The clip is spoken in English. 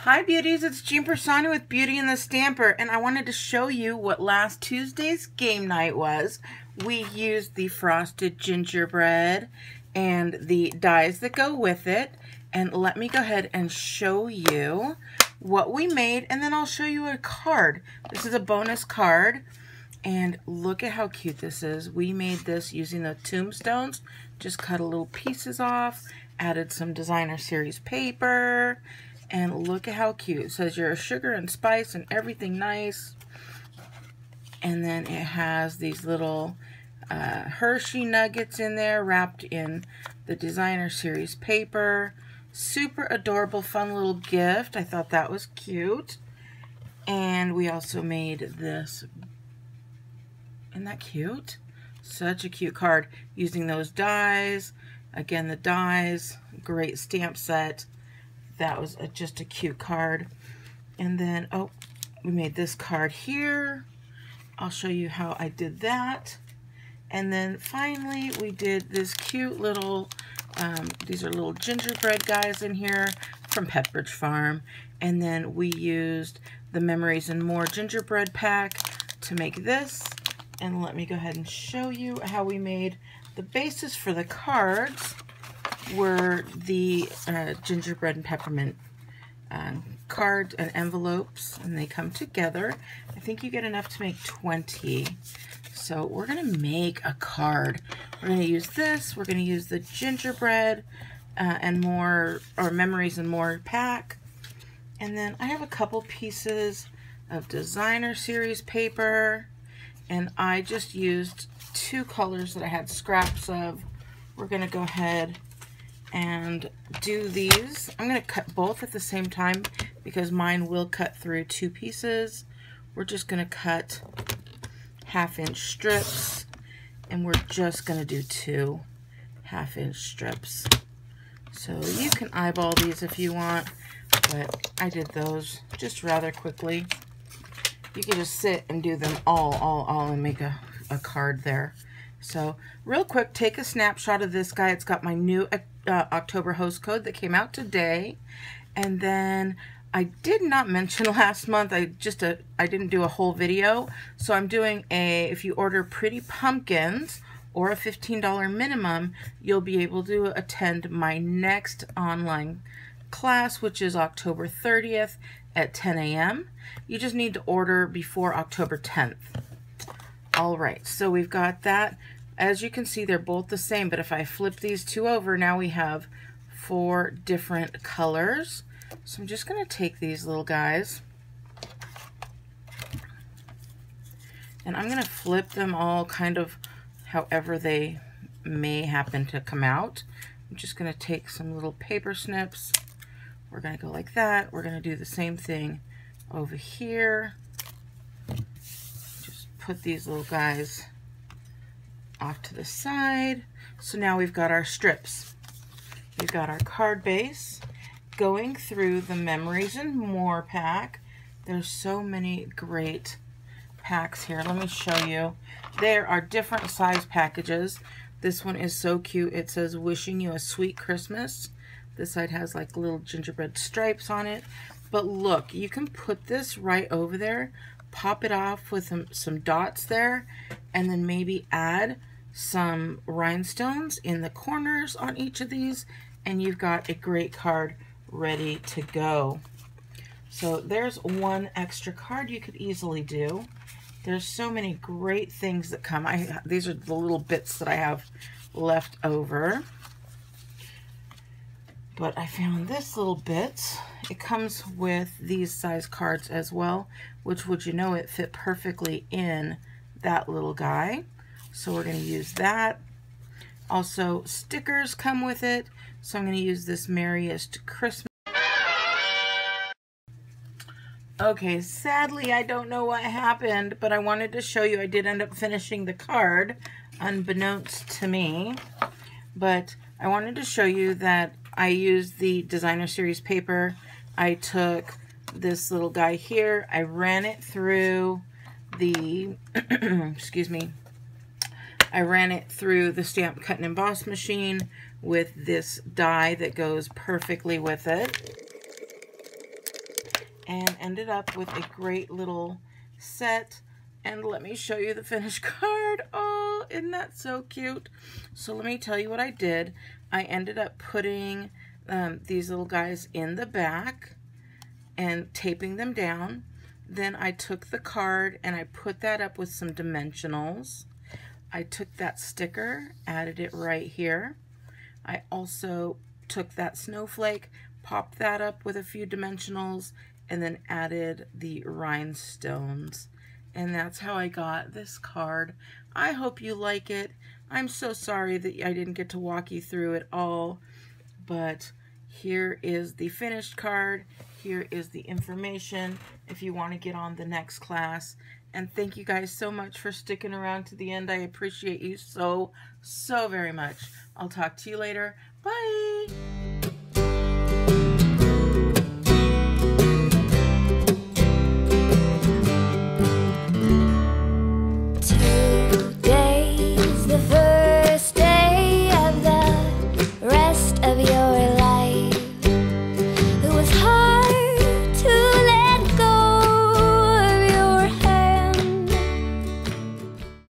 Hi beauties, it's Piersanti with Beauty and the Stamper, and I wanted to show you what last Tuesday's game night was. We used the frosted gingerbread and the dies that go with it, and let me go ahead and show you what we made, and then I'll show you a card. This is a bonus card, and look at how cute this is. We made this using the tombstones, just cut a little pieces off, added some designer series paper, and look at how cute. It says your sugar and spice and everything nice. And then it has these little Hershey nuggets in there wrapped in the designer series paper. Super adorable, fun little gift. I thought that was cute. And we also made this. Isn't that cute? Such a cute card using those dies. Again, the dies, great stamp set. That was just a cute card. And then, oh, we made this card here. I'll show you how I did that. And then finally, we did this cute little, these are little gingerbread guys in here from Pepperidge Farm. And then we used the Memories and More gingerbread pack to make this. And let me go ahead and show you how we made the basis for the cards. Were the gingerbread and peppermint cards and envelopes, and they come together. I think you get enough to make 20. So we're going to make a card. We're going to use this. We're going to use the gingerbread and more, or Memories and More pack. And then I have a couple pieces of designer series paper, and I just used two colors that I had scraps of. We're going to go ahead and do these. I'm going to cut both at the same time because mine will cut through two pieces. We're just going to cut 1/2-inch strips, and we're just going to do 2 1/2-inch strips. So you can eyeball these if you want, but I did those just rather quickly. You can just sit and do them all and make a card there. So real quick, take a snapshot of this guy. It's got my new October host code that came out today. And then I did not mention last month, I didn't do a whole video. So I'm doing if you order Pretty Pumpkins or a $15 minimum, you'll be able to attend my next online class, which is October 30th at 10 a.m. You just need to order before October 10th. All right, so we've got that. As you can see, they're both the same, but if I flip these two over, now we have 4 different colors. So I'm just going to take these little guys, and I'm going to flip them all kind of however they may happen to come out. I'm just going to take some little paper snips. We're going to go like that. We're going to do the same thing over here. Just put these little guys off to the side. So now we've got our strips. We've got our card base going through the Memories and More pack. There's so many great packs here. Let me show you. There are different size packages. This one is so cute. It says wishing you a sweet Christmas. This side has like little gingerbread stripes on it. But look, you can put this right over there, pop it off with some dots there, and then maybe add some rhinestones in the corners on each of these, and you've got a great card ready to go. So there's one extra card you could easily do. There's so many great things that come. These are the little bits that I have left over. But I found this little bit. It comes with these size cards as well, which, would you know, it fit perfectly in that little guy. So we're going to use that. Also, stickers come with it. So I'm going to use this Merriest Christmas. Okay, sadly, I don't know what happened, but I wanted to show you. I did end up finishing the card, unbeknownst to me. But I wanted to show you that I used the designer series paper. I took this little guy here. I ran it through the, excuse me, I ran it through the stamp cut and emboss machine with this die that goes perfectly with it. and ended up with a great little set. And let me show you the finished card. Oh, isn't that so cute? So let me tell you what I did. I ended up putting these little guys in the back and taping them down. Then I took the card and I put that up with some dimensionals. I took that sticker, added it right here. I also took that snowflake, popped that up with a few dimensionals, and then added the rhinestones. And that's how I got this card. I hope you like it. I'm so sorry that I didn't get to walk you through it all, but here is the finished card. Here is the information if you want to get on the next class. And thank you guys so much for sticking around to the end. I appreciate you so, so very much. I'll talk to you later. Bye.